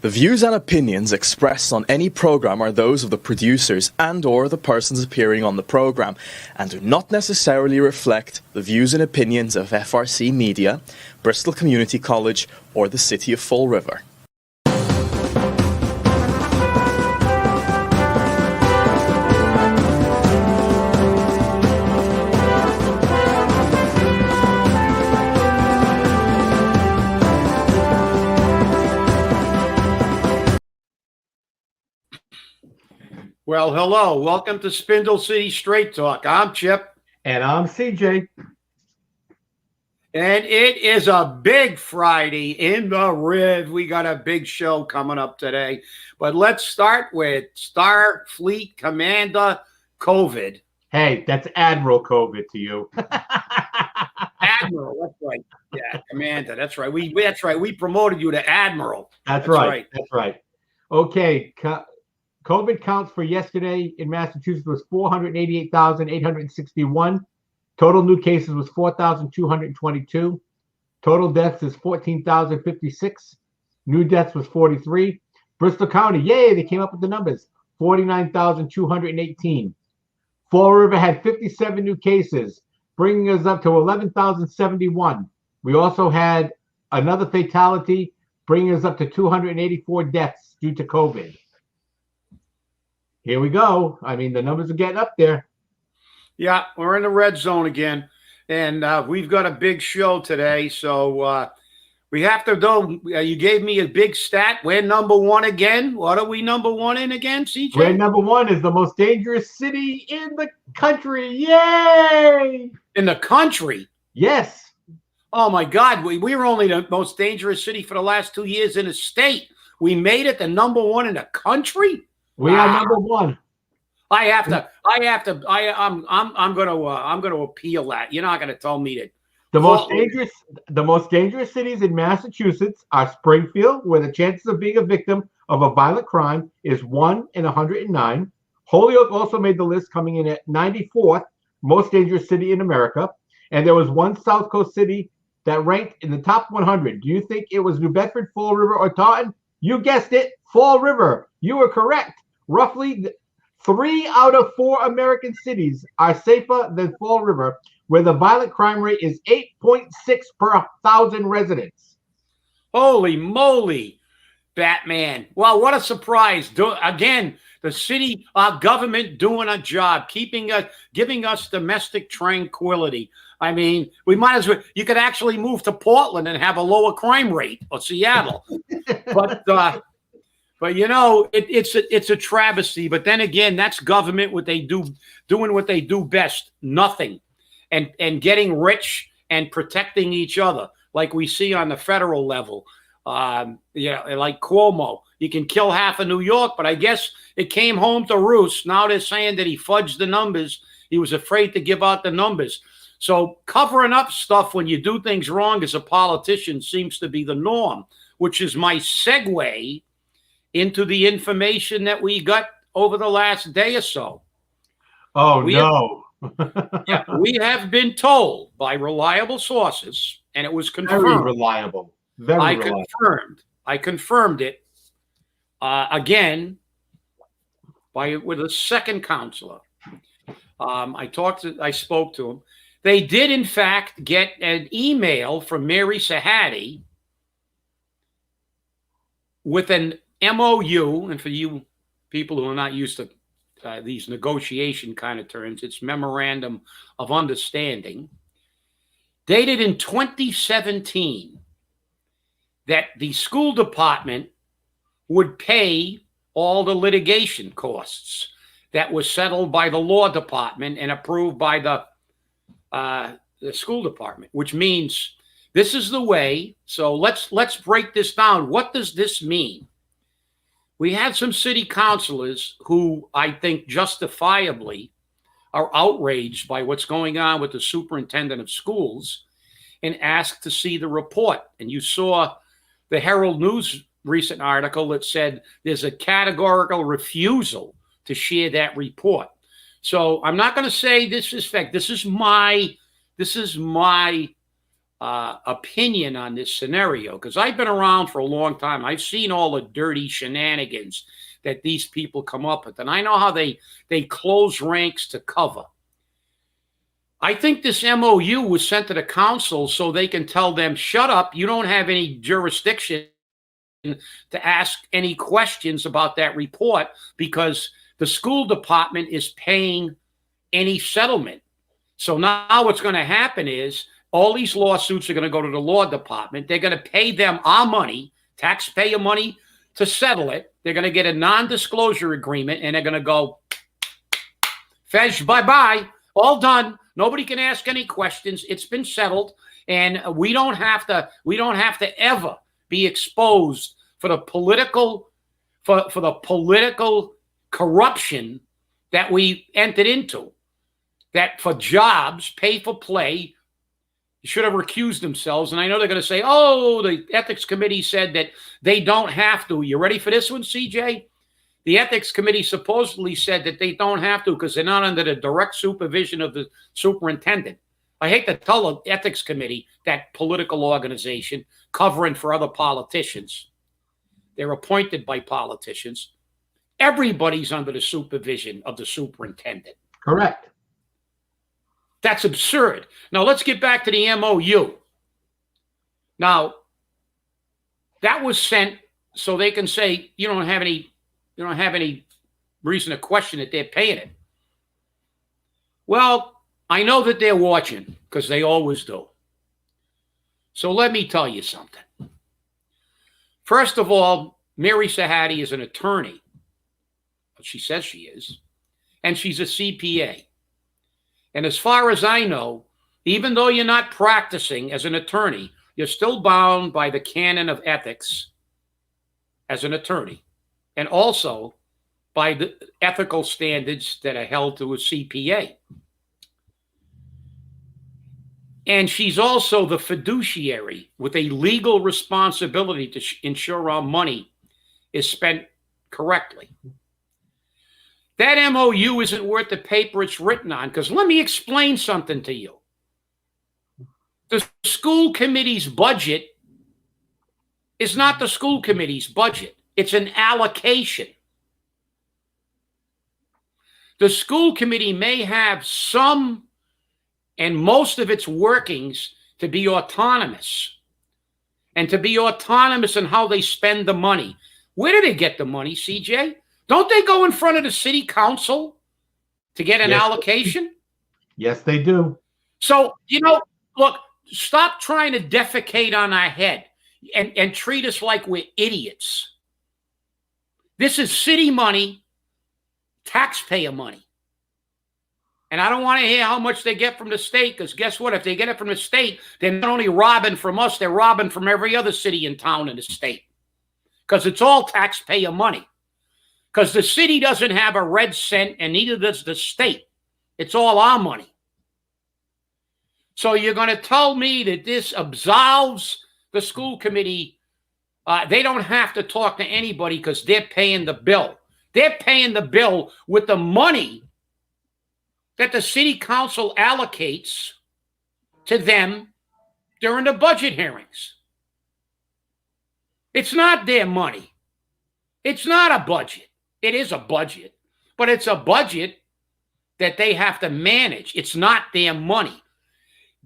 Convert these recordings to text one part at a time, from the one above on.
The views and opinions expressed on any program are those of the producers and/or the persons appearing on the program and do not necessarily reflect the views and opinions of FRC Media, Bristol Community College, or the City of Fall River. Well, hello. Welcome to Spindle City Straight Talk. I'm Chip. And I'm CJ. And it is a big Friday in the Riv. We got a big show coming up today. But let's start with Starfleet Commander COVID. Hey, that's Admiral COVID to you. Admiral, that's right. Yeah, Commander, that's right. That's right. We promoted you to Admiral. That's right. That's right. Okay. COVID counts for yesterday in Massachusetts was 488,861. Total new cases was 4,222. Total deaths is 14,056. New deaths was 43. Bristol County, yay, they came up with the numbers. 49,218. Fall River had 57 new cases, bringing us up to 11,071. We also had another fatality, bringing us up to 284 deaths due to COVID. Here we go. I mean, the numbers are getting up there. Yeah, we're in the red zone again. And we've got a big show today. So we have to do, you gave me a big stat. We're number one again. What are we number one in again, CJ? We're number one is the most dangerous city in the country. Yay! In the country? Yes. Oh, my God. We were only the most dangerous city for the last 2 years in the state. We made it the number one in the country? We are number one. I'm gonna appeal that. You're not gonna tell me that. The most dangerous cities in Massachusetts are Springfield, where the chances of being a victim of a violent crime is 1 in 109. Holyoke also made the list, coming in at 94th most dangerous city in America. And there was one South Coast city that ranked in the top 100. Do you think it was New Bedford, Fall River, or Taunton? You guessed it, Fall River. You were correct. Roughly 3 out of 4 American cities are safer than Fall River, where the violent crime rate is 8.6 per 1,000 residents. Holy moly, Batman. Well, what a surprise. Again, the city, our government doing a job, giving us domestic tranquility. I mean, we might as well, you could actually move to Portland and have a lower crime rate, or Seattle. But you know, it's a travesty. But then again, that's government, doing what they do best, nothing, and getting rich and protecting each other, like we see on the federal level. Like Cuomo, you can kill half of New York, but I guess it came home to roost. Now they're saying that he fudged the numbers. He was afraid to give out the numbers. So covering up stuff when you do things wrong as a politician seems to be the norm, which is my segue into the information that we got over the last day or so. Oh, we have been told by reliable sources, and it was confirmed. Very reliable. Very reliable. I confirmed it again with a second counselor. I spoke to him. They did, in fact, get an email from Mary Sahady with an MOU, and for you people who are not used to these negotiation kind of terms, it's Memorandum of Understanding, dated in 2017, that the school department would pay all the litigation costs that was settled by the law department and approved by the school department, which means this is the way. So let's break this down. What does this mean? We had some city councilors who I think justifiably are outraged by what's going on with the superintendent of schools and asked to see the report. And you saw the Herald News recent article that said there's a categorical refusal to share that report. So I'm not going to say this is fact. This is my opinion on this scenario, because I've been around for a long time. I've seen all the dirty shenanigans that these people come up with, and I know how they close ranks to cover. I think this MOU was sent to the council so they can tell them, shut up, you don't have any jurisdiction to ask any questions about that report, because the school department is paying any settlement. So now what's going to happen is all these lawsuits are going to go to the law department. They're going to pay them our money, taxpayer money, to settle it. They're going to get a non-disclosure agreement, and they're going to go, Fez, bye-bye, all done. Nobody can ask any questions. It's been settled, and we don't have to ever be exposed for the political corruption that we entered into. That for jobs, pay for play, should have recused themselves. And I know they're going to say, oh, the ethics committee said that they don't have to. You ready for this one, CJ? The ethics committee supposedly said that they don't have to because they're not under the direct supervision of the superintendent. I hate to tell the ethics committee, that political organization covering for other politicians. They're appointed by politicians. Everybody's under the supervision of the superintendent. Correct. That's absurd. Now, let's get back to the MOU. Now, that was sent so they can say, you don't have any reason to question that they're paying it. Well, I know that they're watching because they always do. So let me tell you something. First of all, Mary Sahady is an attorney. She says she is. And she's a CPA. And as far as I know, even though you're not practicing as an attorney, you're still bound by the canon of ethics as an attorney, and also by the ethical standards that are held to a CPA. And she's also the fiduciary with a legal responsibility to ensure our money is spent correctly. That MOU isn't worth the paper it's written on, because let me explain something to you. The school committee's budget is not the school committee's budget. It's an allocation. The school committee may have some and most of its workings to be autonomous, and to be autonomous in how they spend the money. Where do they get the money, CJ? Don't they go in front of the city council to get an allocation? Yes, they do. So, look, stop trying to defecate on our head and treat us like we're idiots. This is city money, taxpayer money. And I don't want to hear how much they get from the state, because guess what? If they get it from the state, they're not only robbing from us, they're robbing from every other city and town in the state, because it's all taxpayer money. Because the city doesn't have a red cent, and neither does the state. It's all our money. So you're going to tell me that this absolves the school committee? They don't have to talk to anybody because they're paying the bill. They're paying the bill with the money that the city council allocates to them during the budget hearings. It's not their money. It's not a budget. It is a budget, but it's a budget that they have to manage. It's not their money.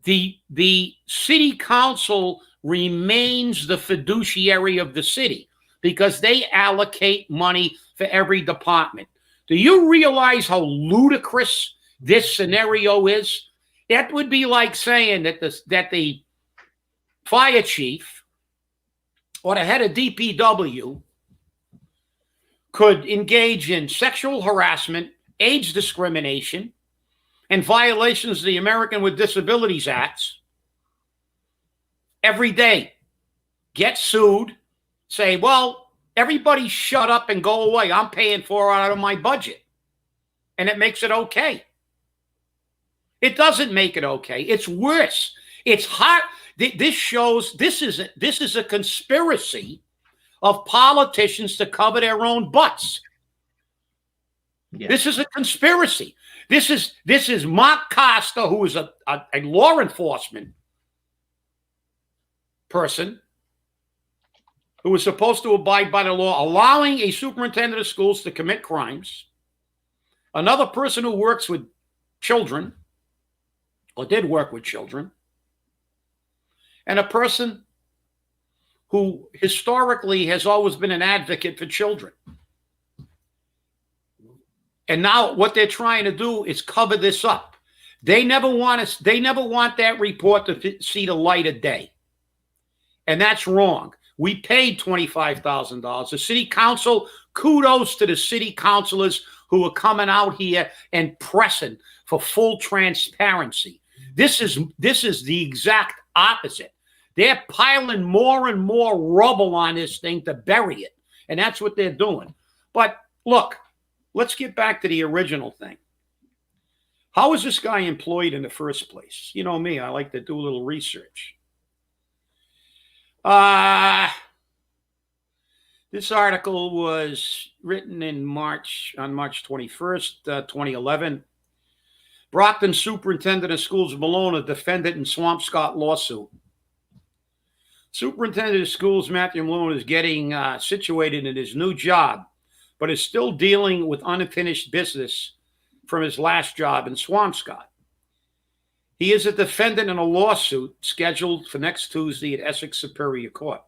The city council remains the fiduciary of the city because they allocate money for every department. Do you realize how ludicrous this scenario is? That would be like saying that the fire chief or the head of DPW could engage in sexual harassment, age discrimination, and violations of the American with Disabilities Acts every day. Get sued, say, well, everybody shut up and go away. I'm paying for it out of my budget. And it makes it okay. It doesn't make it okay. It's worse. It's hot. This shows this is a conspiracy of politicians to cover their own butts. Yeah. This is a conspiracy. This is Mark Costa, who is a law enforcement person who was supposed to abide by the law, allowing a superintendent of schools to commit crimes, another person who works with children or did work with children, and a person who historically has always been an advocate for children. And now what they're trying to do is cover this up. They never want that report to see the light of day. And that's wrong. We paid $25,000. The city council, kudos to the city councilors who are coming out here and pressing for full transparency. This is the exact opposite. They're piling more and more rubble on this thing to bury it. And that's what they're doing. But look, let's get back to the original thing. How was this guy employed in the first place? You know me, I like to do a little research. This article was written on March 21st, 2011. Brockton Superintendent of Schools Malone, a defendant in Swampscott lawsuit. Superintendent of Schools Matthew Malone is getting situated in his new job, but is still dealing with unfinished business from his last job in Swampscott. He is a defendant in a lawsuit scheduled for next Tuesday at Essex Superior Court.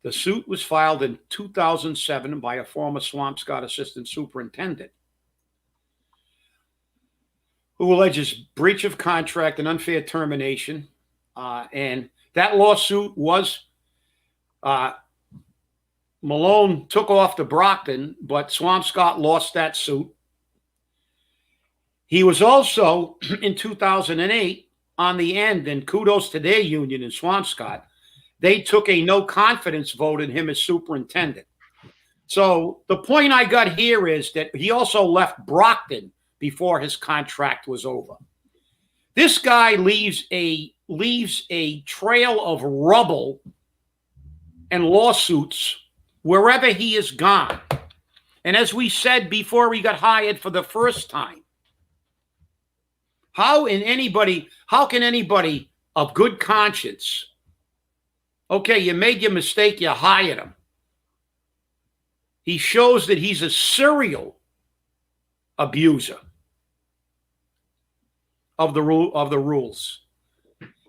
The suit was filed in 2007 by a former Swampscott assistant superintendent who alleges breach of contract and unfair termination. And that lawsuit was, Malone took off to Brockton, but Swampscott lost that suit. He was also, in 2008, on the end, and kudos to their union in Swampscott, they took a no confidence vote in him as superintendent. So the point I got here is that he also left Brockton before his contract was over. This guy leaves a trail of rubble and lawsuits wherever he is gone. And as we said before he got hired for the first time, how can anybody of good conscience, okay, you made your mistake, you hired him. He shows that he's a serial abuser of the rules.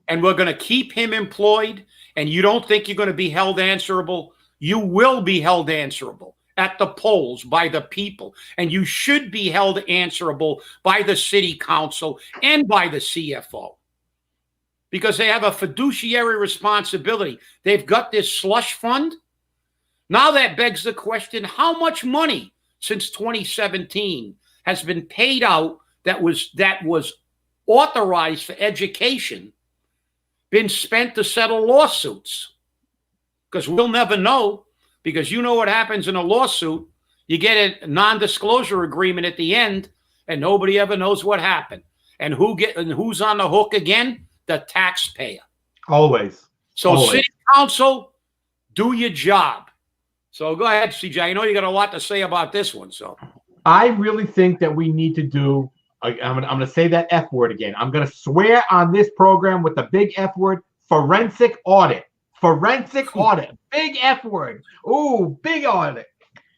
And we're going to keep him employed, and you don't think you're going to be held answerable? You will be held answerable at the polls by the people, and you should be held answerable by the city council and by the CFO because they have a fiduciary responsibility. They've got this slush fund. Now that begs the question, how much money since 2017 has been paid out that was authorized for education, been spent to settle lawsuits? Because we'll never know, because you know what happens in a lawsuit. You get a non-disclosure agreement at the end, and nobody ever knows what happened. And who's on the hook again? The taxpayer. Always. So Always. City Council, do your job. So go ahead, CJ. I know you got a lot to say about this one. So I really think that we need to do, I'm going to say that F word again. I'm going to swear on this program with the big F word, forensic audit. Forensic audit. Big F word. Ooh, big audit.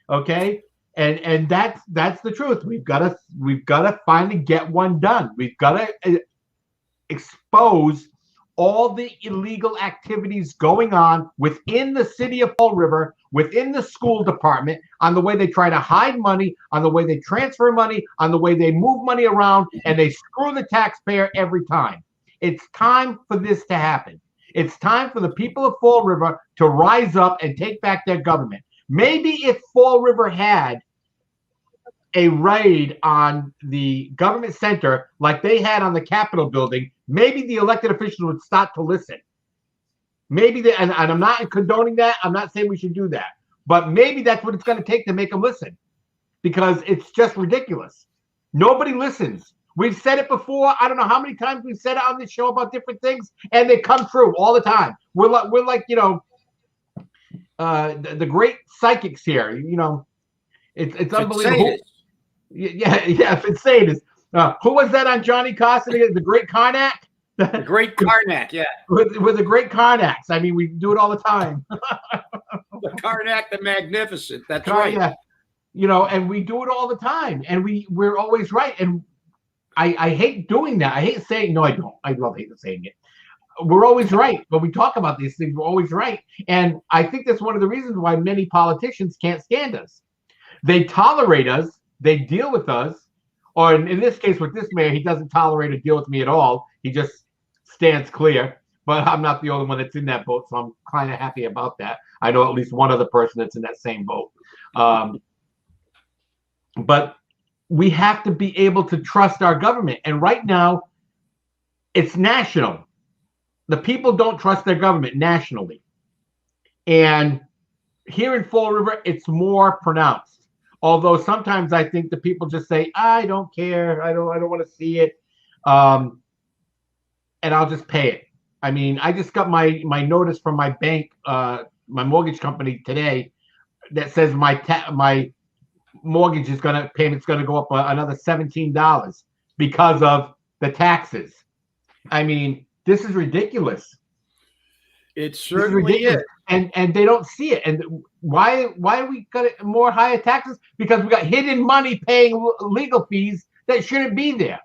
Okay? And that's the truth. We've got to finally get one done. We've got to expose all the illegal activities going on within the city of Fall River, within the school department, on the way they try to hide money, on the way they transfer money, on the way they move money around, and they screw the taxpayer every time. It's time for this to happen. It's time for the people of Fall River to rise up and take back their government. Maybe if Fall River had a raid on the government center like they had on the Capitol building, maybe the elected officials would start to listen. Maybe and I'm not condoning that. I'm not saying we should do that. But maybe that's what it's going to take to make them listen, because it's just ridiculous. Nobody listens. We've said it before. I don't know how many times we've said it on this show about different things, and they come true all the time. We're like the great psychics here. It's unbelievable. Yeah, Fitzsadis. Who was that on Johnny Carson? The great Karnak. The great Karnak, yeah. With the great Karnaks. I mean, we do it all the time. The Karnak the Magnificent. That's right. Yeah. And we do it all the time, and we're always right. And I hate doing that. I hate saying, no, I don't. I love hating saying it. We're always right. When we talk about these things, we're always right. And I think that's one of the reasons why many politicians can't stand us. They tolerate us. They deal with us. Or in this case, with this mayor, he doesn't tolerate or deal with me at all. He just stands clear. But I'm not the only one that's in that boat, so I'm kind of happy about that. I know at least one other person that's in that same boat. But we have to be able to trust our government. And right now, it's national. The people don't trust their government nationally. And here in Fall River, it's more pronounced. Although sometimes I think the people just say, I don't care. I don't want to see it. And I'll just pay it. I mean, I just got my notice from my bank, my mortgage company today that says my mortgage payment's gonna go up another $17 because of the taxes. I mean, this is ridiculous. It certainly is. And they don't see it. And why we got more higher taxes? Because we got hidden money paying legal fees that shouldn't be there.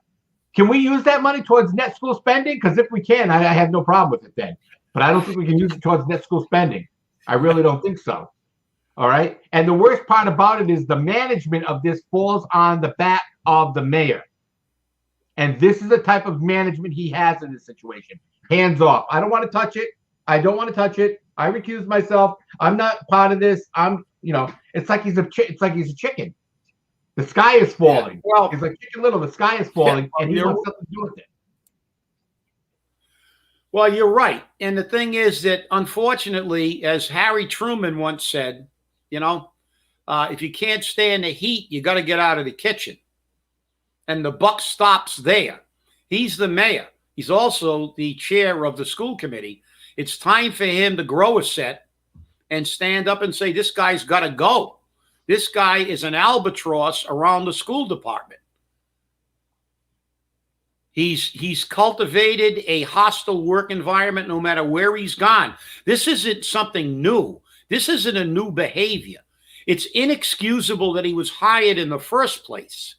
Can we use that money towards net school spending? Because if we can, I have no problem with it then. But I don't think we can use it towards net school spending. I really don't think so. All right. And the worst part about it is the management of this falls on the back of the mayor. And this is the type of management he has in this situation. Hands off. I don't want to touch it. I don't want to touch it. I recuse myself. I'm not part of this. It's like he's a chicken. The sky is falling. Yeah, well, he's like Chicken Little. The sky is falling, and he wants something to do with it. Well, you're right. And the thing is that, unfortunately, as Harry Truman once said, if you can't stand the heat, you got to get out of the kitchen. And the buck stops there. He's the mayor. He's also the chair of the school committee. It's time for him to grow a set and stand up and say, this guy's got to go. This guy is an albatross around the school department. He's cultivated a hostile work environment no matter where he's gone. This isn't something new. This isn't a new behavior. It's inexcusable that he was hired in the first place.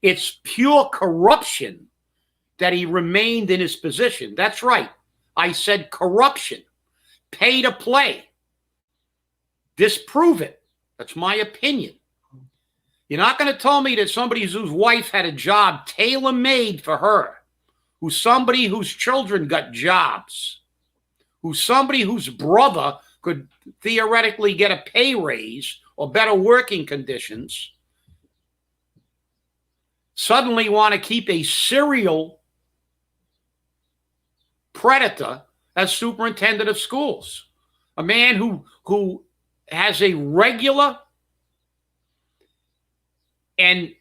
It's pure corruption that he remained in his position. That's right. I said corruption. Pay to play. Disprove it. That's my opinion. You're not going to tell me that somebody whose wife had a job tailor-made for her, who's somebody whose children got jobs, who's somebody whose brother could theoretically get a pay raise or better working conditions, suddenly want to keep a serial predator as superintendent of schools. A man who has a regular and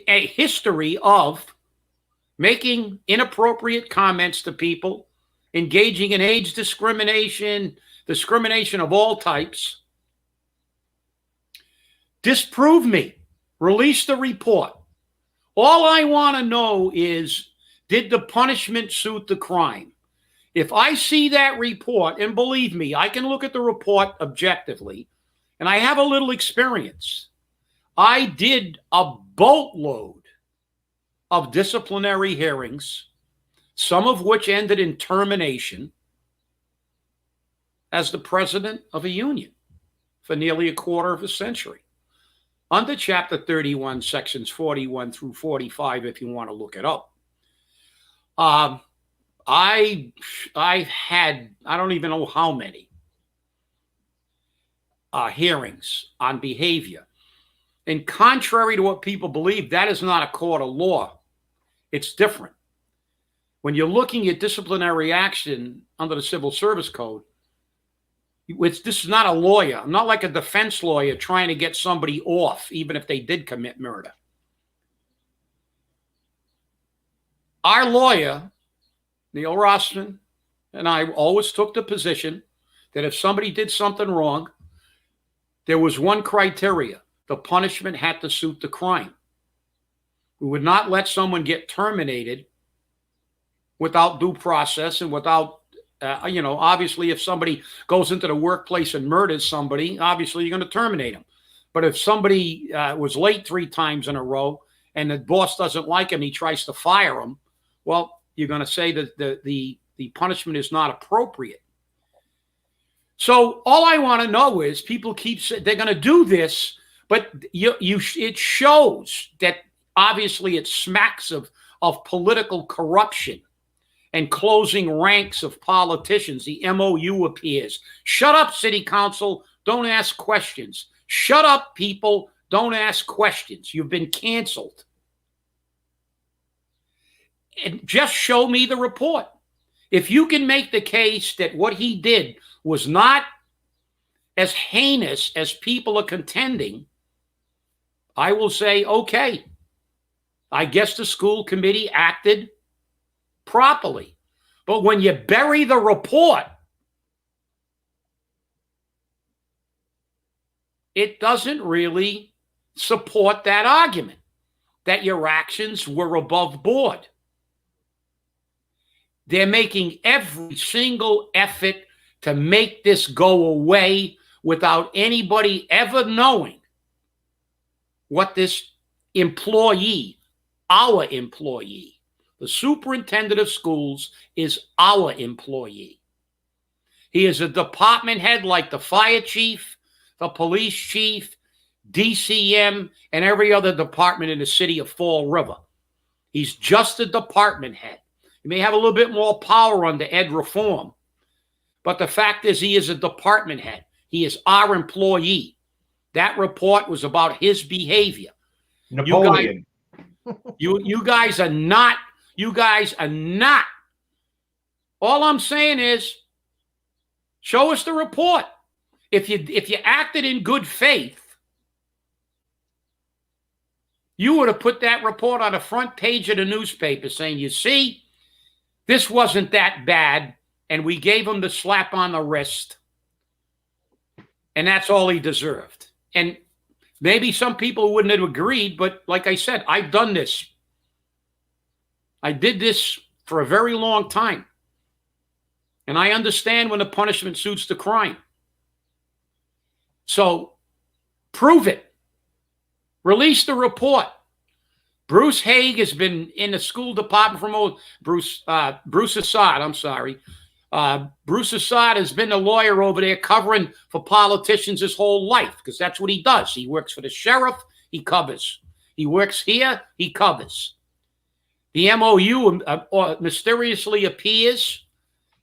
a history of making inappropriate comments to people, engaging in age discrimination of all types. Disprove me. Release the report. All I want to know is, did the punishment suit the crime? If I see that report, and believe me, I can look at the report objectively, and I have a little experience. I did a boatload of disciplinary hearings, some of which ended in termination as the president of a union for nearly a quarter of a century. Under Chapter 31, Sections 41 through 45, if you want to look it up. I've had, I don't even know how many hearings on behavior. And contrary to what people believe, that is not a court of law. It's different. When you're looking at disciplinary action under the Civil Service Code, this is not a lawyer. I'm not like a defense lawyer trying to get somebody off, even if they did commit murder. Our lawyer, Neil Rossman, and I always took the position that if somebody did something wrong, there was one criteria. The punishment had to suit the crime. We would not let someone get terminated without due process and without, obviously if somebody goes into the workplace and murders somebody, obviously you're going to terminate them. But if somebody was late 3 times in a row and the boss doesn't like him, he tries to fire him, well, you're going to say that the punishment is not appropriate. So all I want to know is people keep saying they're going to do this, but it shows that obviously it smacks of political corruption and closing ranks of politicians. The MOU appears. Shut up, city council. Don't ask questions. Shut up, people. Don't ask questions. You've been canceled. And just show me the report. If you can make the case that what he did was not as heinous as people are contending, I will say, okay, I guess the school committee acted properly. But when you bury the report, it doesn't really support that argument that your actions were above board. They're making every single effort to make this go away without anybody ever knowing what this employee, our employee, the superintendent of schools is our employee. He is a department head like the fire chief, the police chief, DCM, and every other department in the city of Fall River. He's just a department head. He may have a little bit more power under ed reform, but the fact is he is a department head. He is our employee. That report was about his behavior. Napoleon. You guys are not. You guys are not. All I'm saying is, show us the report. If you acted in good faith, you would have put that report on the front page of the newspaper saying, you see, this wasn't that bad, and we gave him the slap on the wrist, and that's all he deserved. And maybe some people wouldn't have agreed, but like I said, I've done this. I did this for a very long time, and I understand when the punishment suits the crime. So prove it. Release the report. Bruce Haig has been in the school department from Bruce Assad. I'm sorry. Bruce Assad has been a lawyer over there covering for politicians his whole life because that's what he does. He works for the sheriff. He covers. He works here. He covers. The MOU mysteriously appears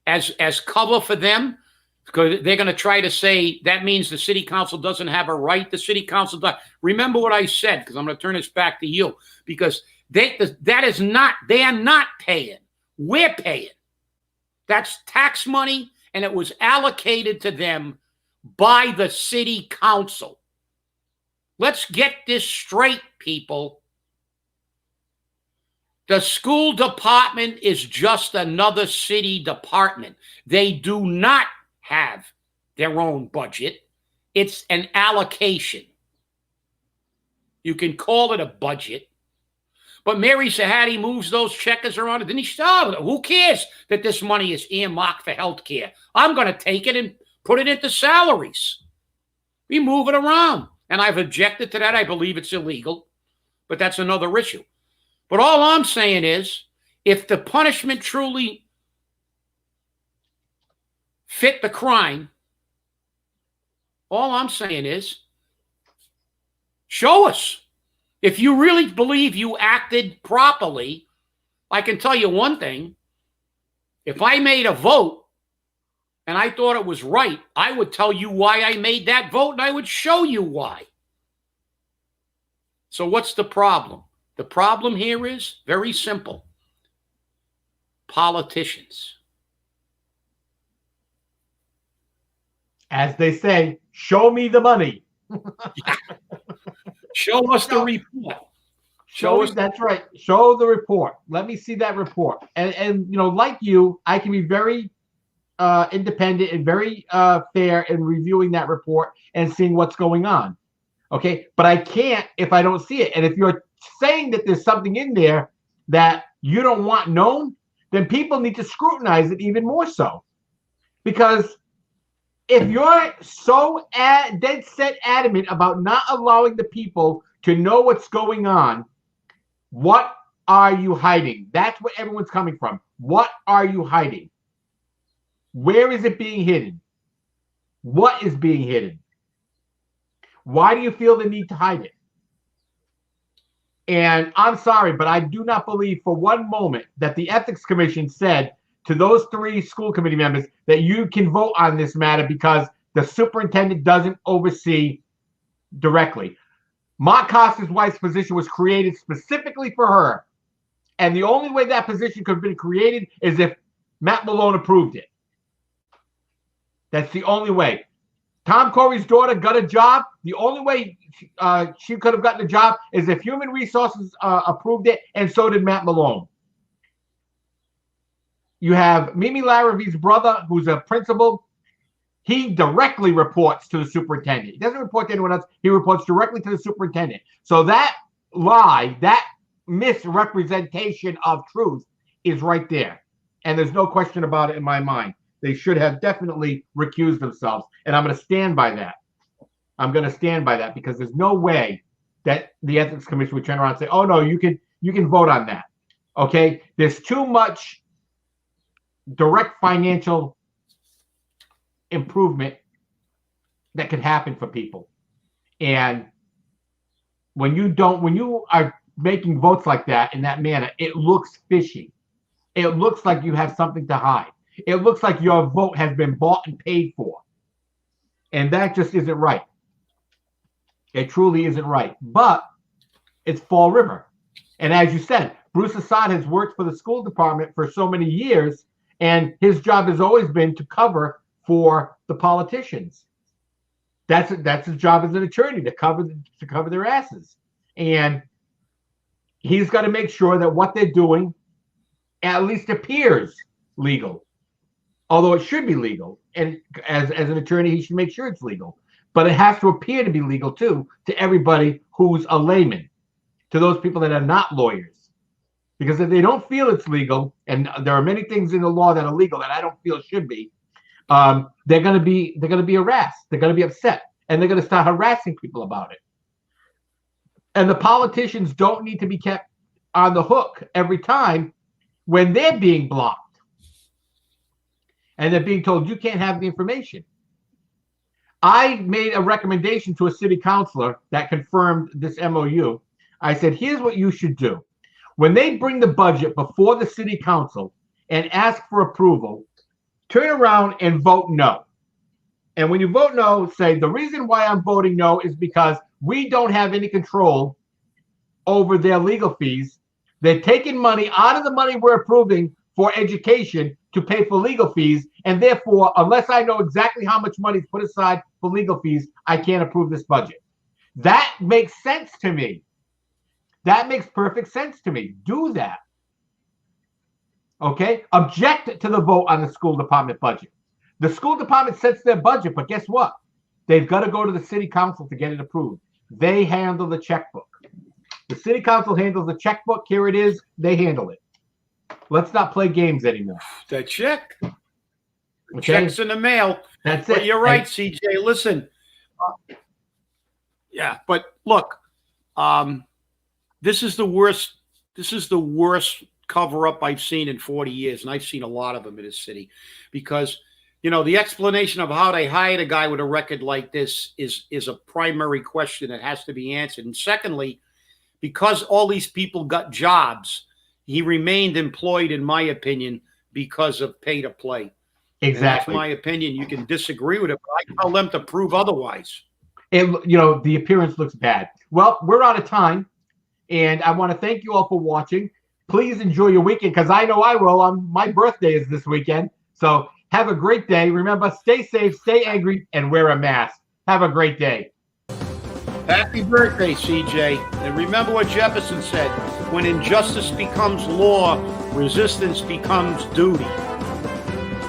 as cover for them because they're going to try to say that means the city council doesn't have a right. The city council does. Remember what I said, because I'm going to turn this back to you, because they are not paying. We're paying. That's tax money, and it was allocated to them by the city council. Let's get this straight, people. The school department is just another city department. They do not have their own budget. It's an allocation. You can call it a budget. But Mary Sahady moves those checkers around. Didn't he? Who cares that this money is earmarked for health care? I'm going to take it and put it into salaries. We move it around. And I've objected to that. I believe it's illegal. But that's another issue. But all I'm saying is, if the punishment truly fit the crime, all I'm saying is, show us. If you really believe you acted properly, I can tell you one thing. If I made a vote and I thought it was right, I would tell you why I made that vote and I would show you why. So what's the problem? The problem here is very simple. Politicians. As they say, show me the money. Show us the report. Show us. That's right. Show the report. Let me see that report. And you know, like you, I can be very independent and very fair in reviewing that report and seeing what's going on. Okay, but I can't if I don't see it. And if you're saying that there's something in there that you don't want known, then people need to scrutinize it even more so. Because if you're so dead set adamant about not allowing the people to know what's going on, what are you hiding? That's where everyone's coming from. What are you hiding? Where is it being hidden? What is being hidden? Why do you feel the need to hide it? And I'm sorry, but I do not believe for one moment that the Ethics Commission said to those 3 school committee members that you can vote on this matter because the superintendent doesn't oversee directly. Mark Costa's wife's position was created specifically for her. And the only way that position could have been created is if Matt Malone approved it. That's the only way. Tom Corey's daughter got a job. The only way she could have gotten a job is if Human Resources approved it, and so did Matt Malone. You have Mimi Laravi's brother, who's a principal. He directly reports to the superintendent. He doesn't report to anyone else. He reports directly to the superintendent. So that lie, that misrepresentation of truth is right there. And there's no question about it in my mind. They should have definitely recused themselves. And I'm going to stand by that. I'm going to stand by that because there's no way that the Ethics Commission would turn around and say, oh, no, you can vote on that. Okay? There's too much direct financial improvement that could happen for people. And when you are making votes like that in that manner, it looks fishy. It looks like you have something to hide. It looks like your vote has been bought and paid for. And that just isn't right. It truly isn't right. But it's Fall River. And as you said, Bruce Assad has worked for the school department for so many years, and his job has always been to cover for the politicians. That's his job as an attorney, to cover their asses. And he's got to make sure that what they're doing at least appears legal. Although it should be legal. And as an attorney, he should make sure it's legal. But it has to appear to be legal, too, to everybody who's a layman, to those people that are not lawyers. Because if they don't feel it's legal, and there are many things in the law that are legal that I don't feel should be, they're going to be harassed. They're going to be upset. And they're going to start harassing people about it. And the politicians don't need to be kept on the hook every time when they're being blocked. And they're being told, you can't have the information. I made a recommendation to a city councilor that confirmed this MOU. I said, here's what you should do. When they bring the budget before the city council and ask for approval, turn around and vote no. And when you vote no, say, the reason why I'm voting no is because we don't have any control over their legal fees. They're taking money out of the money we're approving for education to pay for legal fees. And therefore, unless I know exactly how much money is put aside for legal fees, I can't approve this budget. That makes sense to me. That makes perfect sense to me. Do that. Okay? Object to the vote on the school department budget. The school department sets their budget, but guess what? They've got to go to the city council to get it approved. They handle the checkbook. The city council handles the checkbook. Here it is. They handle it. Let's not play games anymore. The check. Okay? Check's in the mail. That's but it. You're right, CJ. Listen. Yeah, but look, this is the worst. This is the worst cover-up I've seen in 40 years, and I've seen a lot of them in this city, because the explanation of how they hired a guy with a record like this is a primary question that has to be answered. And secondly, because all these people got jobs, he remained employed, in my opinion, because of pay to play. Exactly. And that's my opinion. You can disagree with it, but I tell them to prove otherwise. The appearance looks bad. Well, we're out of time, and I want to thank you all for watching. Please enjoy your weekend, because I know I will. My birthday is this weekend. So have a great day. Remember, stay safe, stay angry, and wear a mask. Have a great day. Happy birthday, CJ. And remember what Jefferson said, when injustice becomes law, resistance becomes duty.